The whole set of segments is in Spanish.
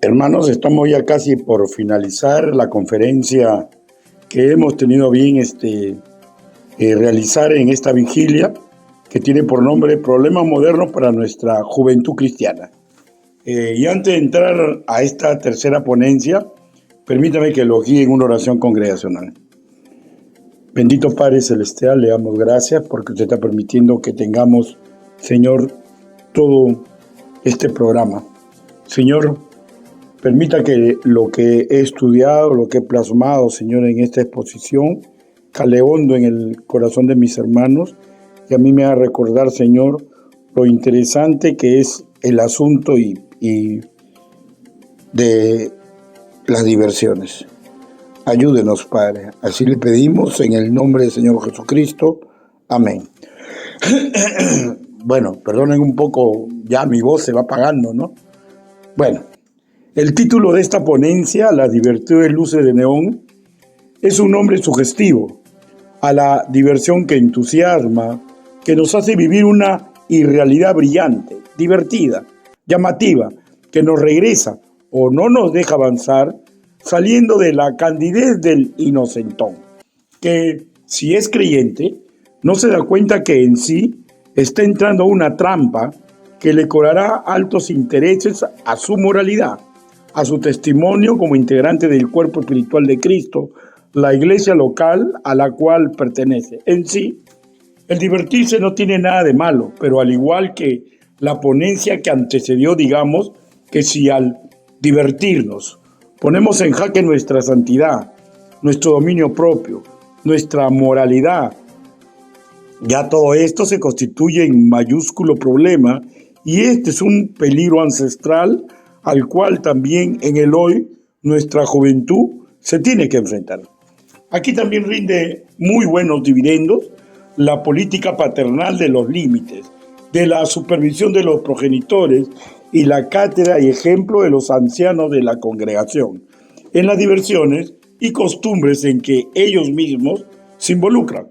Hermanos, estamos ya casi por finalizar la conferencia que hemos tenido bien realizar en esta vigilia, que tiene por nombre Problemas Modernos para nuestra Juventud Cristiana. Y antes de entrar a esta tercera ponencia, permítame que lo guíe en una oración congregacional. Bendito Padre Celestial, le damos gracias porque usted está permitiendo que tengamos, Señor, todo este programa. Señor, permita que lo que he estudiado, lo que he plasmado, Señor, en esta exposición, cale hondo en el corazón de mis hermanos y a mí me haga recordar, Señor, lo interesante que es el asunto y de las diversiones. Ayúdenos, Padre. Así le pedimos en el nombre del Señor Jesucristo. Amén. Bueno, perdonen un poco, ya mi voz se va apagando, ¿no? Bueno, el título de esta ponencia, Las divertidas luces de neón, es un nombre sugestivo a la diversión que entusiasma, que nos hace vivir una irrealidad brillante, divertida, llamativa, que nos regresa o no nos deja avanzar, saliendo de la candidez del inocentón, que si es creyente, no se da cuenta que en sí está entrando a una trampa que le cobrará altos intereses a su moralidad, a su testimonio como integrante del cuerpo espiritual de Cristo, la iglesia local a la cual pertenece. En sí, el divertirse no tiene nada de malo, pero al igual que la ponencia que antecedió, digamos que si al divertirnos ponemos en jaque nuestra santidad, nuestro dominio propio, nuestra moralidad, ya todo esto se constituye en mayúsculo problema y este es un peligro ancestral al cual también en el hoy nuestra juventud se tiene que enfrentar. Aquí también rinde muy buenos dividendos la política paternal de los límites, de la supervisión de los progenitores y la cátedra y ejemplo de los ancianos de la congregación, en las diversiones y costumbres en que ellos mismos se involucran.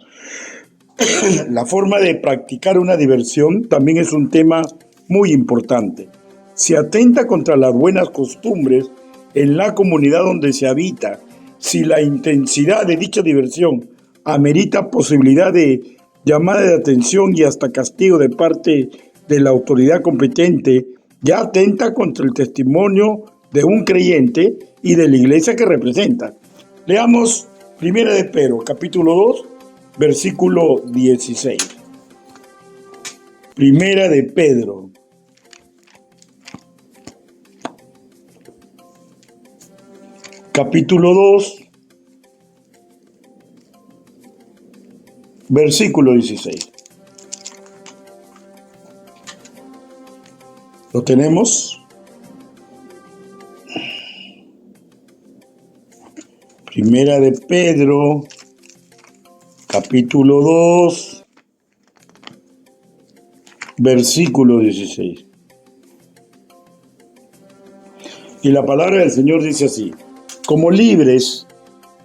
La forma de practicar una diversión también es un tema muy importante. Se atenta contra las buenas costumbres en la comunidad donde se habita. Si la intensidad de dicha diversión amerita posibilidad de llamada de atención y hasta castigo de parte de la autoridad competente, ya atenta contra el testimonio de un creyente y de la iglesia que representa. Leamos 1 de Pedro, capítulo 2, versículo 16. 1 de Pedro, capítulo 2, versículo 16. ¿Lo tenemos? Primera de Pedro, capítulo 2, versículo 16. Y la palabra del Señor dice así: como libres,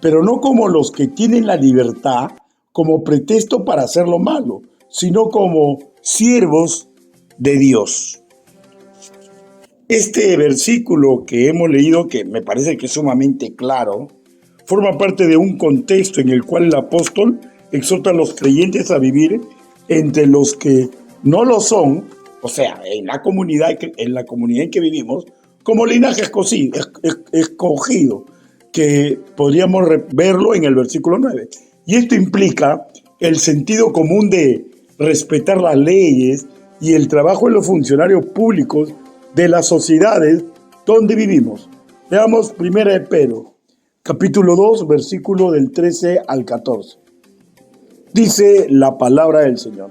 pero no como los que tienen la libertad como pretexto para hacer lo malo, sino como siervos de Dios. Este versículo que hemos leído, que me parece que es sumamente claro, forma parte de un contexto en el cual el apóstol exhorta a los creyentes a vivir entre los que no lo son, o sea, en la comunidad en que vivimos, como linaje escogido, que podríamos verlo en el versículo 9. Y esto implica el sentido común de respetar las leyes y el trabajo de los funcionarios públicos de las sociedades donde vivimos. Veamos 1 de Pedro, capítulo 2, versículo del 13 al 14. Dice la palabra del Señor: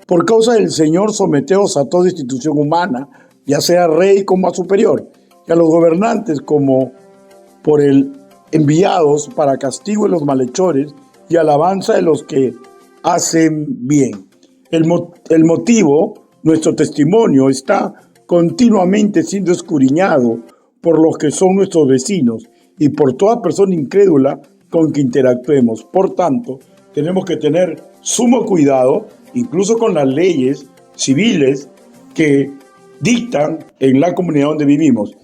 por causa del Señor, someteos a toda institución humana, ya sea rey como a superior, y a los gobernantes como por el enviados para castigo de los malhechores y alabanza de los que hacen bien. El motivo, nuestro testimonio, está continuamente siendo escudriñado por los que son nuestros vecinos y por toda persona incrédula con que interactuemos. Por tanto, tenemos que tener sumo cuidado, incluso con las leyes civiles que dictan en la comunidad donde vivimos.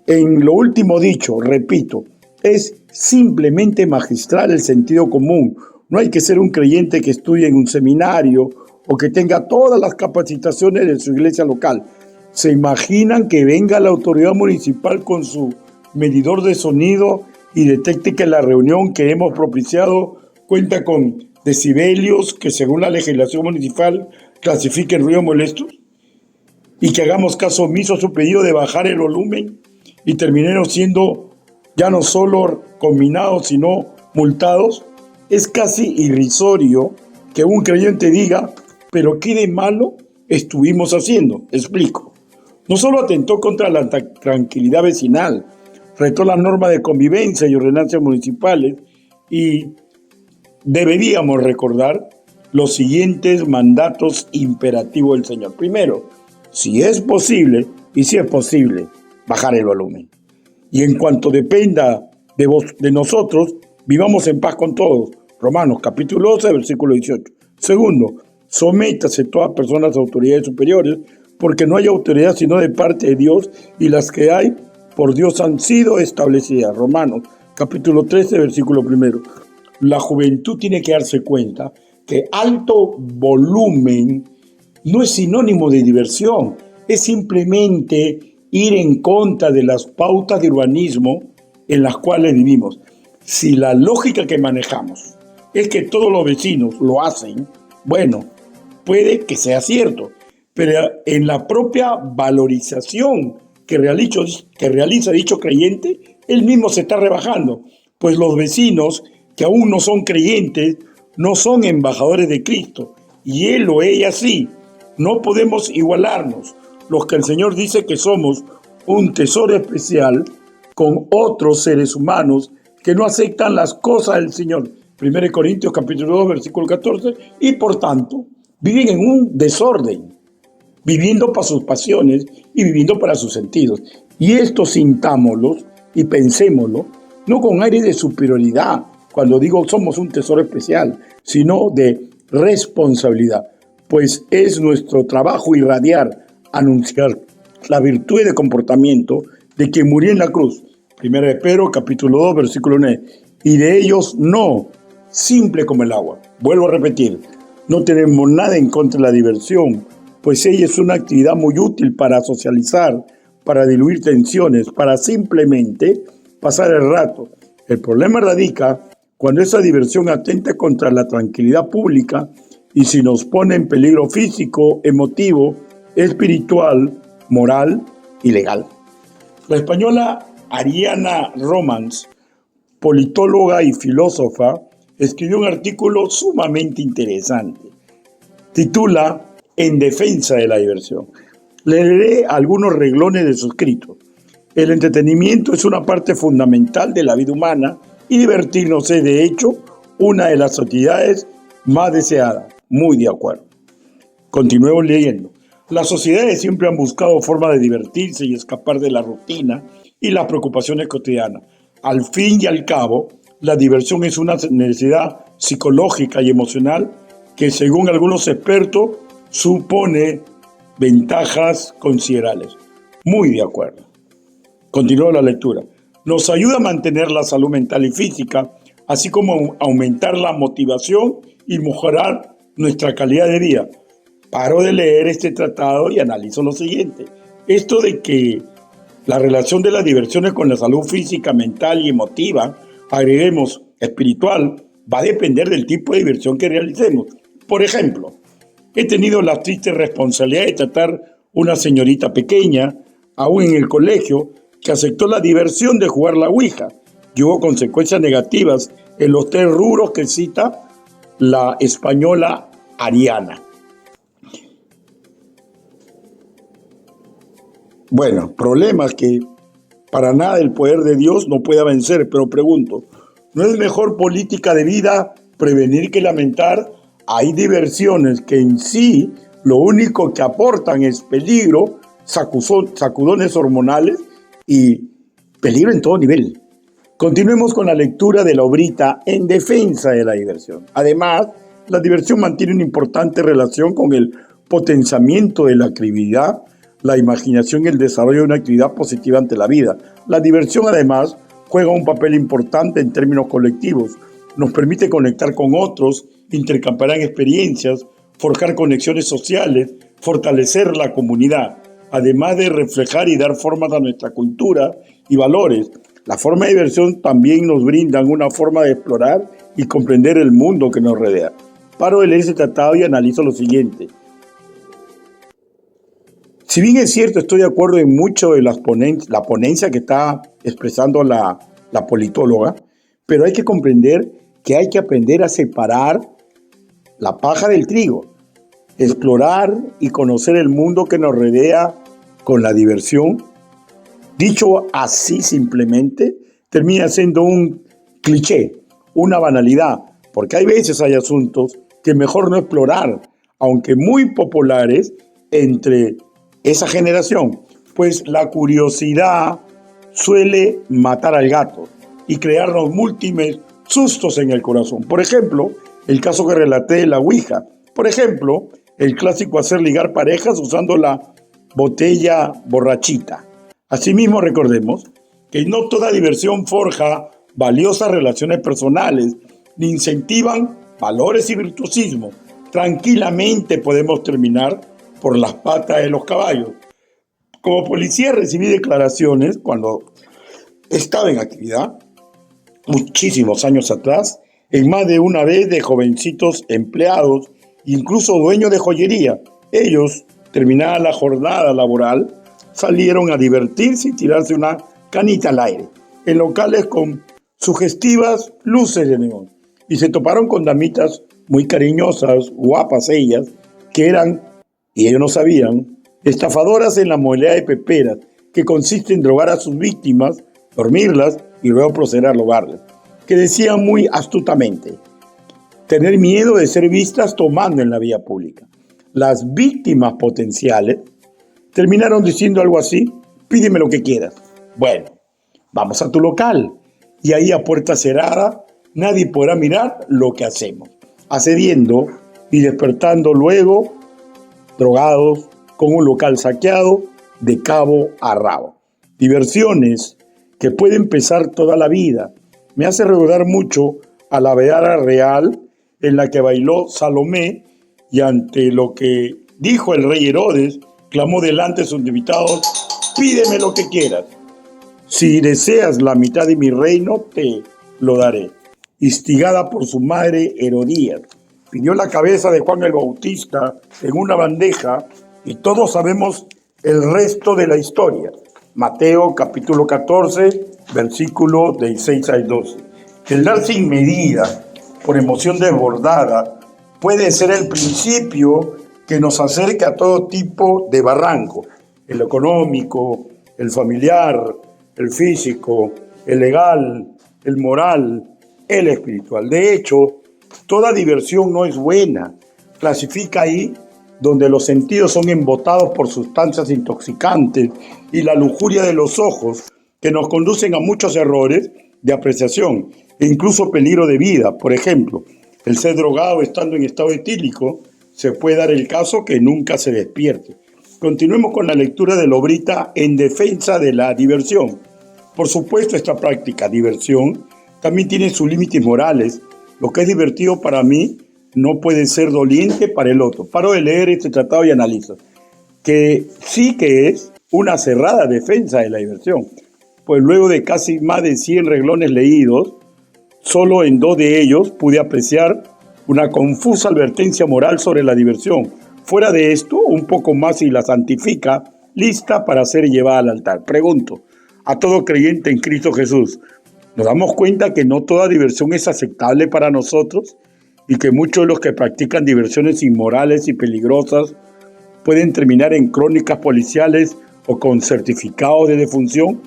En lo último dicho, repito, es simplemente magistral el sentido común. No hay que ser un creyente que estudie en un seminario o que tenga todas las capacitaciones de su iglesia local. ¿Se imaginan que venga la autoridad municipal con su medidor de sonido y detecte que la reunión que hemos propiciado cuenta con decibelios que según la legislación municipal clasifiquen ruidos molestos? Y que hagamos caso omiso a su pedido de bajar el volumen y terminemos siendo ya no solo combinados, sino multados. Es casi irrisorio que un creyente diga, pero ¿qué de malo estuvimos haciendo? Explico. No solo atentó contra la tranquilidad vecinal, retó las normas de convivencia y ordenanzas municipales y deberíamos recordar los siguientes mandatos imperativos del Señor. Primero, si es posible, bajar el volumen. Y en cuanto dependa de nosotros, vivamos en paz con todos. Romanos capítulo 12, versículo 18. Segundo, sométase toda persona a las autoridades superiores, porque no hay autoridad sino de parte de Dios, y las que hay por Dios han sido establecidas. Romanos capítulo 13, versículo 1. La juventud tiene que darse cuenta que alto volumen no es sinónimo de diversión, es simplemente ir en contra de las pautas de urbanismo en las cuales vivimos. Si la lógica que manejamos es que todos los vecinos lo hacen, bueno, puede que sea cierto, pero en la propia valorización que realiza dicho creyente, él mismo se está rebajando, pues los vecinos que aún no son creyentes no son embajadores de Cristo, y él o ella sí. No podemos igualarnos, los que el Señor dice que somos un tesoro especial con otros seres humanos que no aceptan las cosas del Señor. 1 Corintios capítulo 2, versículo 14, y por tanto viven en un desorden, viviendo para sus pasiones y viviendo para sus sentidos. Y esto sintámoslo y pensémoslo, no con aire de superioridad, cuando digo somos un tesoro especial, sino de responsabilidad, pues es nuestro trabajo irradiar, anunciar la virtud de comportamiento de quien murió en la cruz. 1 Pedro capítulo 2, versículo 9. Y de ellos no, simple como el agua. Vuelvo a repetir, no tenemos nada en contra de la diversión, pues ella es una actividad muy útil para socializar, para diluir tensiones, para simplemente pasar el rato. El problema radica cuando esa diversión atenta contra la tranquilidad pública y si nos pone en peligro físico, emotivo, espiritual, moral y legal. La española Ariana Romans, politóloga y filósofa, escribió un artículo sumamente interesante. Titula En defensa de la diversión. Leeré algunos renglones de su escrito. El entretenimiento es una parte fundamental de la vida humana y divertirnos es, de hecho, una de las actividades más deseadas. Muy de acuerdo. Continuemos leyendo. Las sociedades siempre han buscado formas de divertirse y escapar de la rutina y las preocupaciones cotidianas. Al fin y al cabo, la diversión es una necesidad psicológica y emocional que, según algunos expertos, supone ventajas considerables. Muy de acuerdo. Continúa la lectura. Nos ayuda a mantener la salud mental y física, así como aumentar la motivación y mejorar nuestra calidad de vida. Paro de leer este tratado y analizo lo siguiente. Esto de que la relación de las diversiones con la salud física, mental y emotiva, agreguemos espiritual, va a depender del tipo de diversión que realicemos. Por ejemplo, he tenido la triste responsabilidad de tratar una señorita pequeña, aún en el colegio, que aceptó la diversión de jugar la ouija y hubo consecuencias negativas en los 3 rubros que cita la española Ariana. Bueno, problemas que para nada el poder de Dios no pueda vencer, pero pregunto, ¿no es mejor política de vida prevenir que lamentar? Hay diversiones que en sí lo único que aportan es peligro, sacudones hormonales y peligro en todo nivel. Continuemos con la lectura de la obrita En defensa de la diversión. Además, la diversión mantiene una importante relación con el potenciamiento de la actividad la imaginación y el desarrollo de una actividad positiva ante la vida. La diversión, además, juega un papel importante en términos colectivos. Nos permite conectar con otros, intercambiar experiencias, forjar conexiones sociales, fortalecer la comunidad, además de reflejar y dar formas a nuestra cultura y valores. La forma de diversión también nos brindan una forma de explorar y comprender el mundo que nos rodea. Paro de leer ese tratado y analizo lo siguiente. Si bien es cierto, estoy de acuerdo en mucho de la ponencia que está expresando la politóloga, pero hay que comprender que hay que aprender a separar la paja del trigo, explorar y conocer el mundo que nos rodea con la diversión. Dicho así simplemente, termina siendo un cliché, una banalidad, porque hay veces hay asuntos que mejor no explorar, aunque muy populares entre esa generación, pues la curiosidad suele matar al gato y crearnos múltiples sustos en el corazón. Por ejemplo, el caso que relaté de la Ouija. Por ejemplo, el clásico hacer ligar parejas usando la botella borrachita. Asimismo, recordemos que no toda diversión forja valiosas relaciones personales ni incentivan valores y virtuosismo. Tranquilamente podemos terminar por las patas de los caballos. Como policía recibí declaraciones cuando estaba en actividad, muchísimos años atrás, en más de una vez de jovencitos empleados, incluso dueños de joyería. Ellos, terminada la jornada laboral, salieron a divertirse y tirarse una canita al aire, en locales con sugestivas luces de neón. Y se toparon con damitas muy cariñosas, guapas ellas, que eran, y ellos no sabían, estafadoras en la modalidad de peperas, que consiste en drogar a sus víctimas, dormirlas y luego proceder a robarlas, que decían muy astutamente, tener miedo de ser vistas tomando en la vía pública. Las víctimas potenciales terminaron diciendo algo así, pídeme lo que quieras. Bueno, vamos a tu local y ahí a puerta cerrada nadie podrá mirar lo que hacemos, accediendo y despertando luego drogados con un local saqueado de cabo a rabo. Diversiones que pueden pesar toda la vida. Me hace recordar mucho a la velada real en la que bailó Salomé y ante lo que dijo el rey Herodes, clamó delante de sus invitados, pídeme lo que quieras. Si deseas la mitad de mi reino, te lo daré. Instigada por su madre Herodías, pidió la cabeza de Juan el Bautista en una bandeja y todos sabemos el resto de la historia. Mateo capítulo 14, versículo del 6 al 12. El dar sin medida, por emoción desbordada, puede ser el principio que nos acerca a todo tipo de barranco, el económico, el familiar, el físico, el legal, el moral, el espiritual. De hecho, toda diversión no es buena. Clasifica ahí donde los sentidos son embotados por sustancias intoxicantes y la lujuria de los ojos que nos conducen a muchos errores de apreciación e incluso peligro de vida. Por ejemplo, el ser drogado estando en estado etílico, se puede dar el caso que nunca se despierte. Continuemos con la lectura de la obrita en defensa de la diversión. Por supuesto, esta práctica, diversión, también tiene sus límites morales. Lo que es divertido para mí no puede ser doliente para el otro. Paro de leer este tratado y analizo que sí que es una cerrada defensa de la diversión, pues luego de casi más de 100 renglones leídos, solo en 2 de ellos pude apreciar una confusa advertencia moral sobre la diversión. Fuera de esto, un poco más y la santifica, lista para ser llevada al altar. Pregunto, a todo creyente en Cristo Jesús, ¿nos damos cuenta que no toda diversión es aceptable para nosotros? Y que muchos de los que practican diversiones inmorales y peligrosas pueden terminar en crónicas policiales o con certificados de defunción.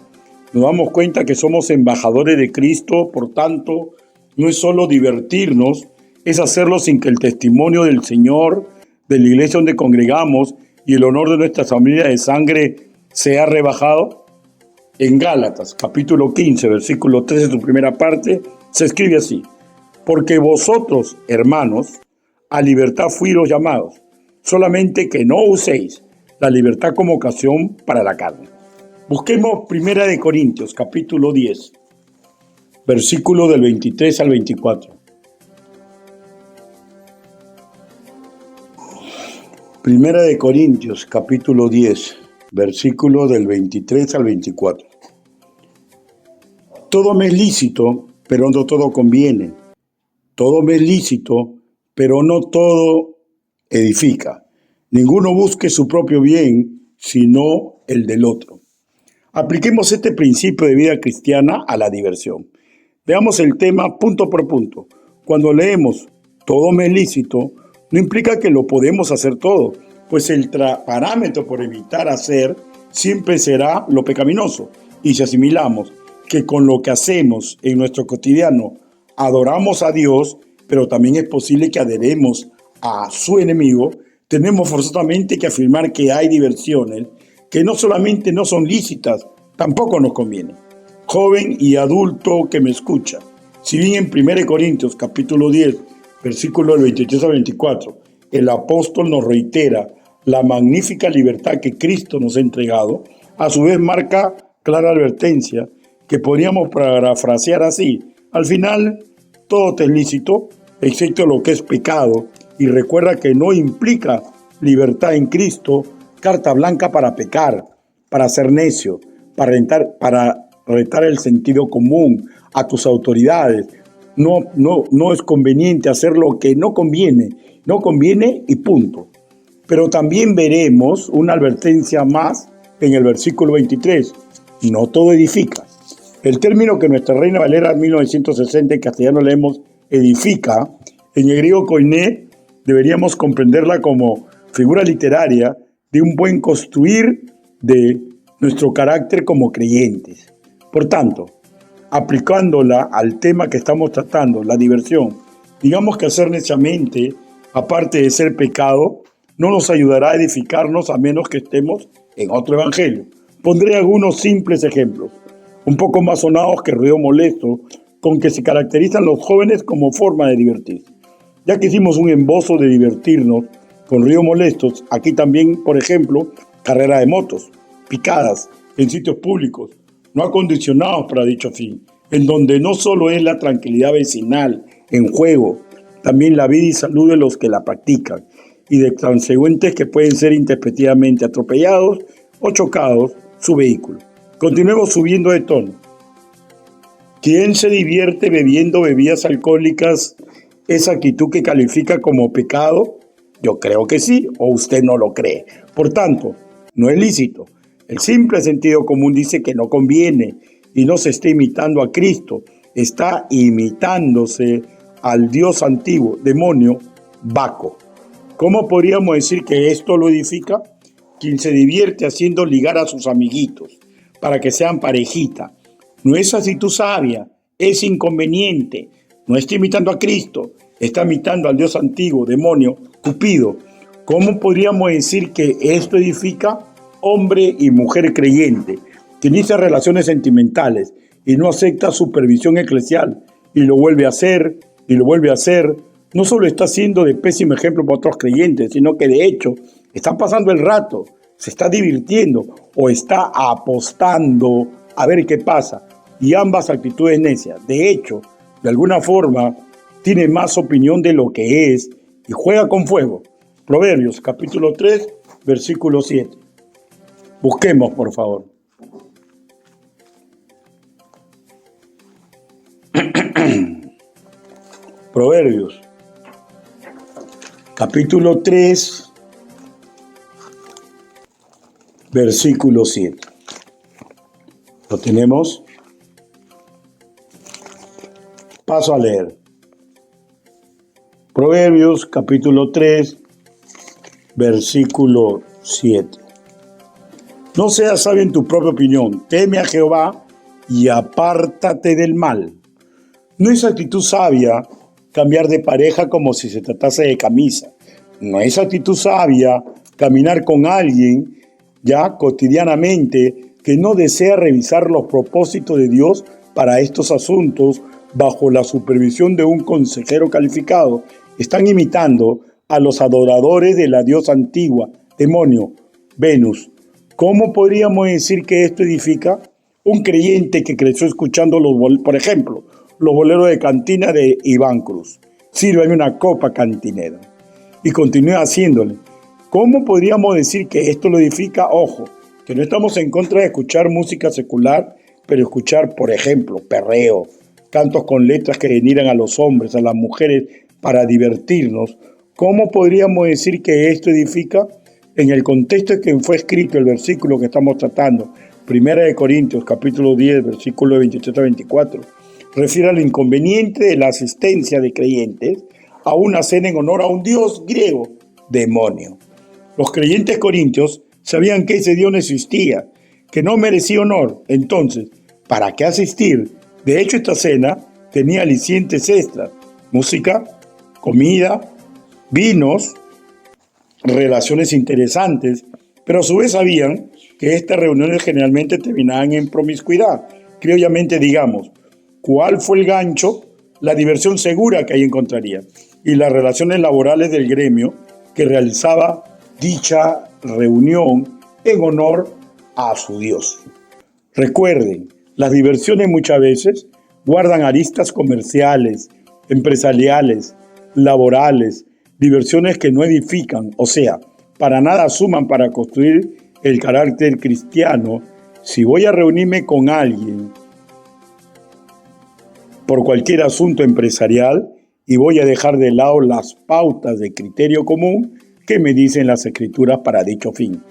Nos damos cuenta que somos embajadores de Cristo, por tanto, no es solo divertirnos, es hacerlo sin que el testimonio del Señor, de la iglesia donde congregamos y el honor de nuestra familia de sangre sea rebajado. En Gálatas, capítulo 15, versículo 13, su primera parte, se escribe así: porque vosotros, hermanos, a libertad fuiros llamados, solamente que no uséis la libertad como ocasión para la carne. Busquemos 1 Corintios, capítulo 10, versículo del 23 al 24. 1 Corintios, capítulo 10, versículo del 23 al 24. Todo me es lícito, pero no todo conviene. Todo me es lícito, pero no todo edifica. Ninguno busque su propio bien, sino el del otro. Apliquemos este principio de vida cristiana a la diversión. Veamos el tema punto por punto. Cuando leemos todo me es lícito, no implica que lo podemos hacer todo, pues el parámetro por evitar hacer siempre será lo pecaminoso. Y si asimilamos que con lo que hacemos en nuestro cotidiano adoramos a Dios, pero también es posible que adheremos a su enemigo, tenemos forzosamente que afirmar que hay diversiones que no solamente no son lícitas, tampoco nos convienen. Joven y adulto que me escucha, si bien en 1 Corintios capítulo 10, versículos 23 a 24, el apóstol nos reitera la magnífica libertad que Cristo nos ha entregado, a su vez marca clara advertencia que podríamos parafrasear así: al final todo te es lícito, excepto lo que es pecado, y recuerda que no implica libertad en Cristo, carta blanca para pecar, para ser necio, para retar el sentido común a tus autoridades. No es conveniente hacer lo que no conviene y punto. Pero también veremos una advertencia más en el versículo 23, no todo edifica. El término que nuestra Reina Valera 1960 en castellano leemos edifica, en el griego koiné deberíamos comprenderla como figura literaria de un buen construir de nuestro carácter como creyentes. Por tanto, aplicándola al tema que estamos tratando, la diversión, digamos que hacer neciamente, aparte de ser pecado, no nos ayudará a edificarnos a menos que estemos en otro evangelio. Pondré algunos simples ejemplos, un poco más sonados que ruido molesto, con que se caracterizan los jóvenes como forma de divertirse. Ya que hicimos un esbozo de divertirnos con ruidos molestos, aquí también, por ejemplo, carrera de motos, picadas en sitios públicos, no acondicionados para dicho fin, en donde no solo es la tranquilidad vecinal en juego, también la vida y salud de los que la practican, y de transeúntes que pueden ser intempestivamente atropellados o chocados su vehículo. Continuemos subiendo de tono. ¿Quién se divierte bebiendo bebidas alcohólicas? ¿Esa actitud que califica como pecado? Yo creo que sí, o usted no lo cree. Por tanto, no es lícito. El simple sentido común dice que no conviene y no se está imitando a Cristo, está imitándose al Dios antiguo, demonio, Baco. ¿Cómo podríamos decir que esto lo edifica? Quien se divierte haciendo ligar a sus amiguitos para que sean parejita. No es actitud sabia, es inconveniente. No está imitando a Cristo, está imitando al Dios antiguo, demonio, Cupido. ¿Cómo podríamos decir que esto edifica? Hombre y mujer creyente, que inicia relaciones sentimentales y no acepta supervisión eclesial y lo vuelve a hacer y lo vuelve a hacer, no solo está siendo de pésimo ejemplo para otros creyentes, sino que de hecho está pasando el rato, se está divirtiendo o está apostando a ver qué pasa. Y ambas actitudes necias, de hecho, de alguna forma, tiene más opinión de lo que es y juega con fuego. Proverbios, capítulo 3, versículo 7. Busquemos, por favor. Proverbios, capítulo 3, versículo 7. ¿Lo tenemos? Paso a leer. Proverbios, capítulo 3, versículo 7. No seas sabio en tu propia opinión, teme a Jehová y apártate del mal. No es actitud sabia cambiar de pareja como si se tratase de camisa. No es actitud sabia caminar con alguien ya cotidianamente que no desea revisar los propósitos de Dios para estos asuntos bajo la supervisión de un consejero calificado. Están imitando a los adoradores de la diosa antigua, demonio, Venus. ¿Cómo podríamos decir que esto edifica? Un creyente que creció escuchando por ejemplo, los boleros de cantina de Iván Cruz. Sírvame una copa cantinera. Y continúa haciéndole. ¿Cómo podríamos decir que esto lo edifica? Ojo, que no estamos en contra de escuchar música secular, pero escuchar, por ejemplo, perreo, cantos con letras que denigran a los hombres, a las mujeres, para divertirnos. ¿Cómo podríamos decir que esto edifica? En el contexto en que fue escrito el versículo que estamos tratando, 1 Corintios, capítulo 10, versículo 23 a 24, refiere al inconveniente de la asistencia de creyentes a una cena en honor a un dios griego, demonio. Los creyentes corintios sabían que ese dios no existía, que no merecía honor. Entonces, ¿para qué asistir? De hecho, esta cena tenía alicientes extras: música, comida, vinos, relaciones interesantes, pero a su vez sabían que estas reuniones generalmente terminaban en promiscuidad. Criollamente digamos, ¿cuál fue el gancho? La diversión segura que ahí encontrarían y las relaciones laborales del gremio que realizaba dicha reunión en honor a su Dios. Recuerden, las diversiones muchas veces guardan aristas comerciales, empresariales, laborales, diversiones que no edifican, o sea, para nada suman para construir el carácter cristiano. Si voy a reunirme con alguien por cualquier asunto empresarial y voy a dejar de lado las pautas de criterio común que me dicen las escrituras para dicho fin.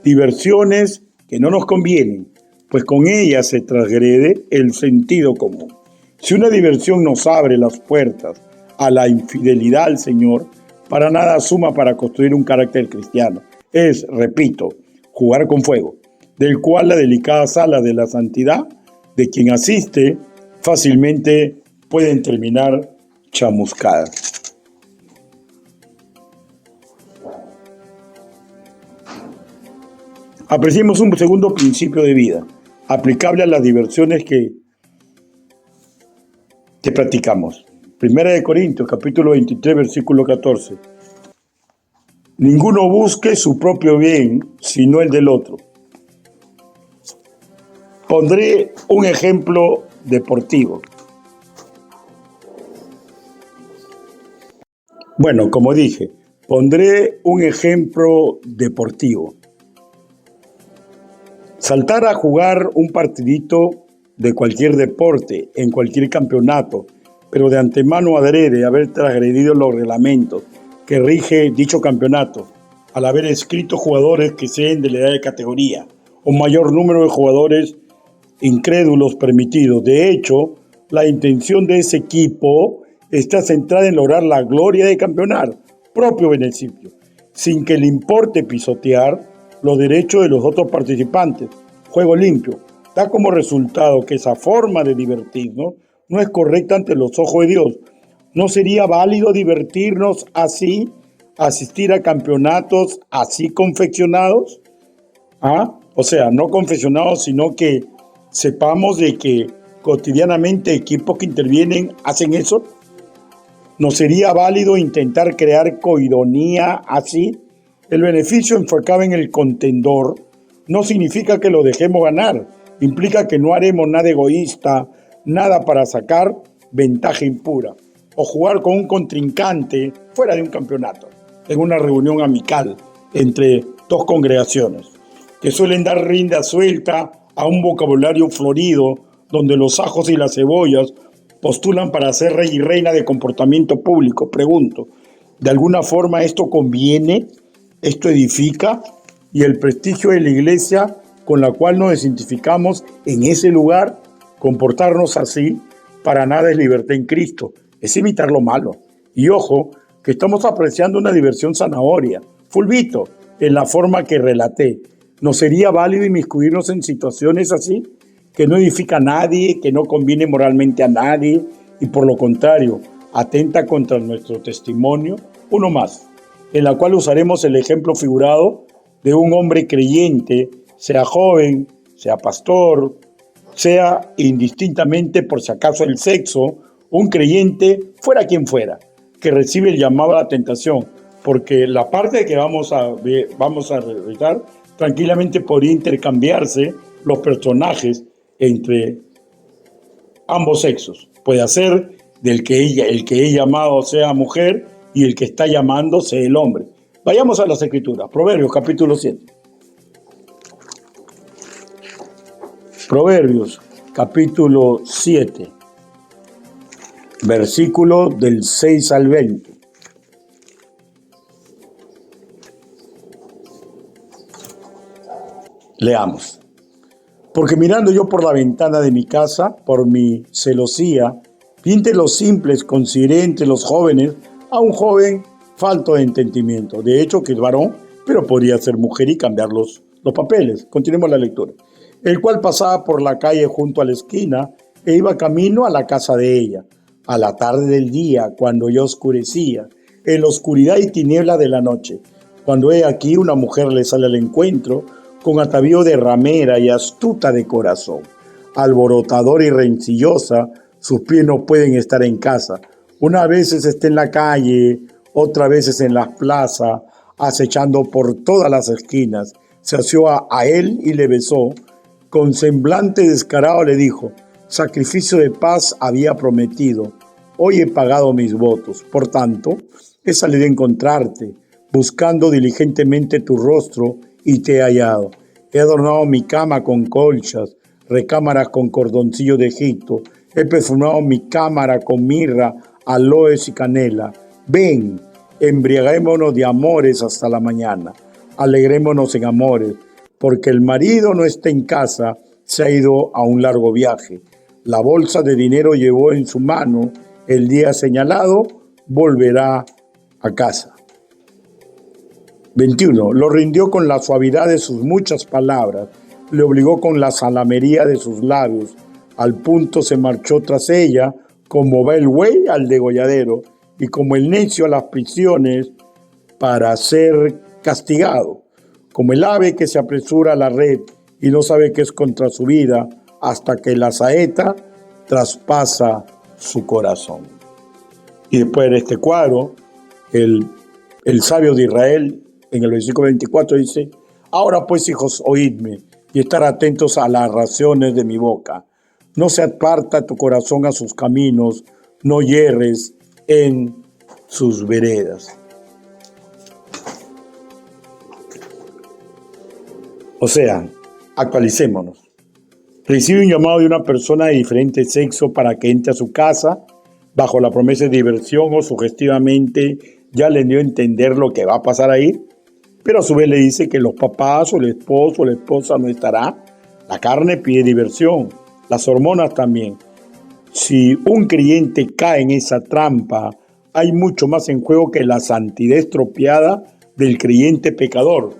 Diversiones que no nos convienen, pues con ellas se transgrede el sentido común. Si una diversión nos abre las puertas a la infidelidad al Señor, para nada suma para construir un carácter cristiano. Es, repito, jugar con fuego, del cual la delicada sala de la santidad de quien asiste fácilmente pueden terminar chamuscadas. Apreciemos un segundo principio de vida, aplicable a las diversiones que practicamos. 1 Corintios, capítulo 23, versículo 14. Ninguno busque su propio bien, sino el del otro. Pondré un ejemplo deportivo. Bueno, como dije, pondré un ejemplo deportivo. Saltar a jugar un partidito de cualquier deporte, en cualquier campeonato, pero de antemano adrede haber transgredido los reglamentos que rige dicho campeonato, al haber escrito jugadores que sean de la edad de categoría, o mayor número de jugadores incrédulos permitidos. De hecho, la intención de ese equipo está centrada en lograr la gloria de campeonar, propio beneficio, sin que le importe pisotear los derechos de los otros participantes. Juego limpio. Da como resultado que esa forma de divertirnos no es correcta ante los ojos de Dios. ¿No sería válido divertirnos así, asistir a campeonatos así confeccionados? O sea, no confeccionados, sino que sepamos de que cotidianamente equipos que intervienen hacen eso. ¿No sería válido intentar crear coidonía así? El beneficio enfocado en el contendor no significa que lo dejemos ganar. Implica que no haremos nada egoísta, nada para sacar ventaja impura, o jugar con un contrincante fuera de un campeonato, en una reunión amical entre dos congregaciones, que suelen dar rienda suelta a un vocabulario florido, donde los ajos y las cebollas postulan para ser rey y reina de comportamiento público. Pregunto, ¿de alguna forma esto conviene? ¿Esto edifica? Y el prestigio de la iglesia con la cual nos identificamos en ese lugar, comportarnos así, para nada es libertad en Cristo, es imitar lo malo. Y ojo, que estamos apreciando una diversión zanahoria, fulvito, en la forma que relaté. ¿No sería válido inmiscuirnos en situaciones así? Que no edifica a nadie, que no conviene moralmente a nadie y por lo contrario, atenta contra nuestro testimonio. Uno más, en la cual usaremos el ejemplo figurado de un hombre creyente, sea joven, sea pastor, sea indistintamente por si acaso el sexo, un creyente, fuera quien fuera, que recibe el llamado a la tentación, porque la parte que vamos a realizar Tranquilamente podría intercambiarse los personajes entre ambos sexos. Puede hacer el que he llamado sea mujer y el que está llamando sea el hombre. Vayamos a las Escrituras. Proverbios capítulo 7. Proverbios capítulo 7, versículo del 6 al 20. Leamos. Porque mirando yo por la ventana de mi casa, por mi celosía, vi entre los simples, consideré entre los jóvenes a un joven falto de entendimiento. De hecho, que es varón, pero podría ser mujer y cambiar los papeles. Continuemos la lectura. El cual pasaba por la calle junto a la esquina e iba camino a la casa de ella. A la tarde del día, cuando ya oscurecía, en la oscuridad y tiniebla de la noche, cuando he aquí una mujer le sale al encuentro, con atavío de ramera y astuta de corazón, alborotadora y rencillosa, sus pies no pueden estar en casa. Una vez está en la calle, otra vez en las plazas, acechando por todas las esquinas. Se asió a él y le besó. Con semblante descarado le dijo: sacrificio de paz había prometido, hoy he pagado mis votos. Por tanto, he salido a encontrarte, buscando diligentemente tu rostro, y te he hallado. He adornado mi cama con colchas, recámaras con cordoncillo de Egipto. He perfumado mi cámara con mirra, aloes y canela. Ven, embriaguémonos de amores hasta la mañana. Alegrémonos en amores, porque el marido no está en casa, se ha ido a un largo viaje. La bolsa de dinero llevó en su mano, el día señalado volverá a casa. 21. Lo rindió con la suavidad de sus muchas palabras, le obligó con la salamería de sus labios. Al punto se marchó tras ella, como va el buey al degolladero, y como el necio a las prisiones para ser castigado, como el ave que se apresura a la red y no sabe que es contra su vida, hasta que la saeta traspasa su corazón. Y después de este cuadro, el sabio de Israel, en el versículo 24 dice: ahora pues, hijos, oídme y estar atentos a las razones de mi boca. No se aparta tu corazón a sus caminos, no yerres en sus veredas. O sea, actualicémonos. Recibe un llamado de una persona de diferente sexo para que entre a su casa bajo la promesa de diversión, o sugestivamente ya le dio a entender lo que va a pasar ahí, pero a su vez le dice que los papás o el esposo o la esposa no estará. La carne pide diversión, las hormonas también. Si un creyente cae en esa trampa, hay mucho más en juego que la santidad estropeada del creyente pecador.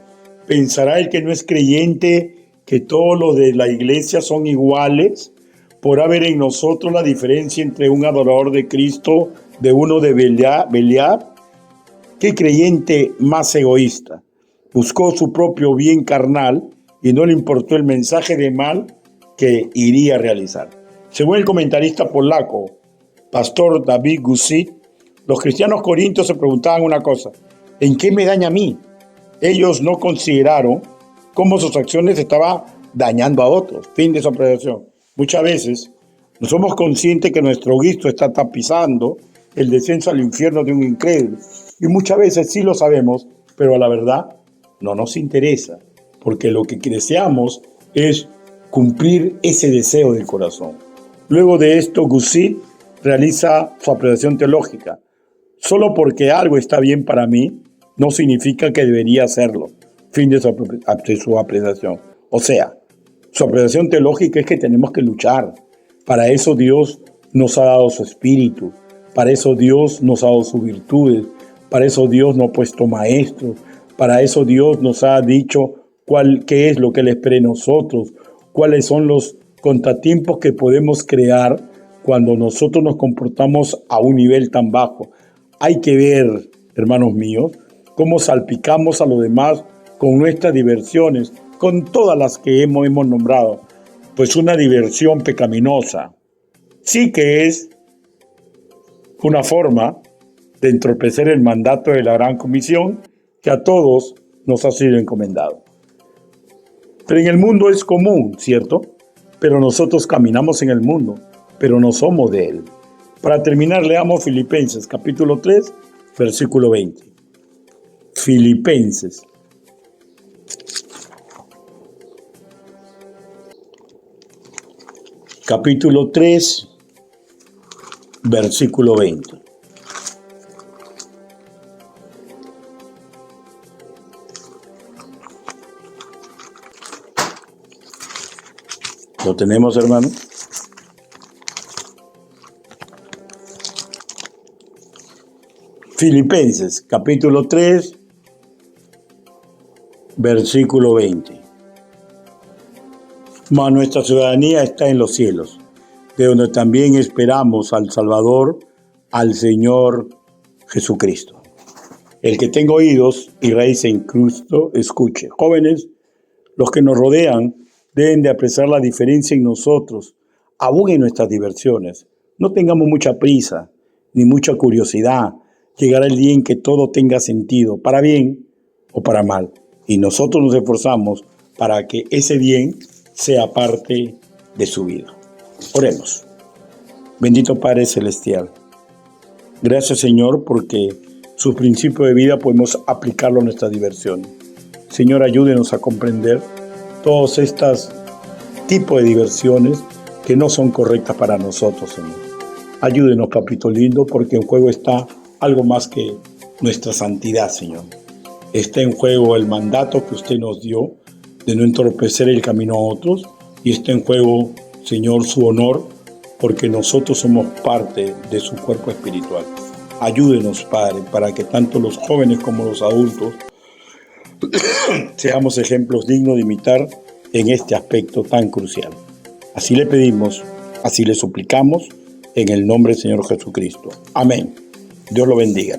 ¿Pensará el que no es creyente que todos los de la iglesia son iguales? ¿Podrá ver en nosotros la diferencia entre un adorador de Cristo de uno de Beliar? ¿Qué creyente más egoísta? Buscó su propio bien carnal y no le importó el mensaje de mal que iría a realizar. Según el comentarista polaco, pastor David Guzik, los cristianos corintios se preguntaban una cosa: ¿en qué me daña a mí? Ellos no consideraron cómo sus acciones estaban dañando a otros. Fin de su apreciación. Muchas veces no somos conscientes que nuestro gusto está tapizando el descenso al infierno de un incrédulo. Y muchas veces sí lo sabemos, pero a la verdad no nos interesa, porque lo que deseamos es cumplir ese deseo del corazón. Luego de esto, Guzik realiza su apreciación teológica. Solo porque algo está bien para mí, no significa que debería hacerlo. Fin de su apreciación. O sea, su apreciación teológica es que tenemos que luchar. Para eso Dios nos ha dado su espíritu. Para eso Dios nos ha dado sus virtudes. Para eso Dios nos ha puesto maestros. Para eso Dios nos ha dicho qué es lo que Él espera de nosotros. Cuáles son los contratiempos que podemos crear cuando nosotros nos comportamos a un nivel tan bajo. Hay que ver, hermanos míos, cómo salpicamos a los demás con nuestras diversiones, con todas las que hemos nombrado. Pues una diversión pecaminosa sí que es una forma de entorpecer el mandato de la gran comisión que a todos nos ha sido encomendado. Pero en el mundo es común, ¿cierto? Pero nosotros caminamos en el mundo, pero no somos de él. Para terminar, leamos Filipenses, capítulo 3, versículo 20. Filipenses. Capítulo 3, versículo 20. ¿Lo tenemos, hermano? Filipenses, capítulo 3, versículo 20. Mas nuestra ciudadanía está en los cielos, de donde también esperamos al Salvador, al Señor Jesucristo. El que tenga oídos y raíz en Cristo, escuche. Jóvenes, los que nos rodean deben de apreciar la diferencia en nosotros, aún en nuestras diversiones. No tengamos mucha prisa, ni mucha curiosidad. Llegará el día en que todo tenga sentido, para bien o para mal. Y nosotros nos esforzamos para que ese bien sea parte de su vida. Oremos. Bendito Padre Celestial. Gracias, Señor, porque su principio de vida podemos aplicarlo a nuestra diversión. Señor, ayúdenos a comprender todos estos tipos de diversiones que no son correctas para nosotros, Señor. Ayúdenos, papito lindo, porque en juego está algo más que nuestra santidad, Señor. Está en juego el mandato que usted nos dio de no entorpecer el camino a otros, y está en juego, Señor, su honor, porque nosotros somos parte de su cuerpo espiritual. Ayúdenos, Padre, para que tanto los jóvenes como los adultos seamos ejemplos dignos de imitar en este aspecto tan crucial. Así le pedimos, así le suplicamos, en el nombre del Señor Jesucristo. Amén. Dios lo bendiga.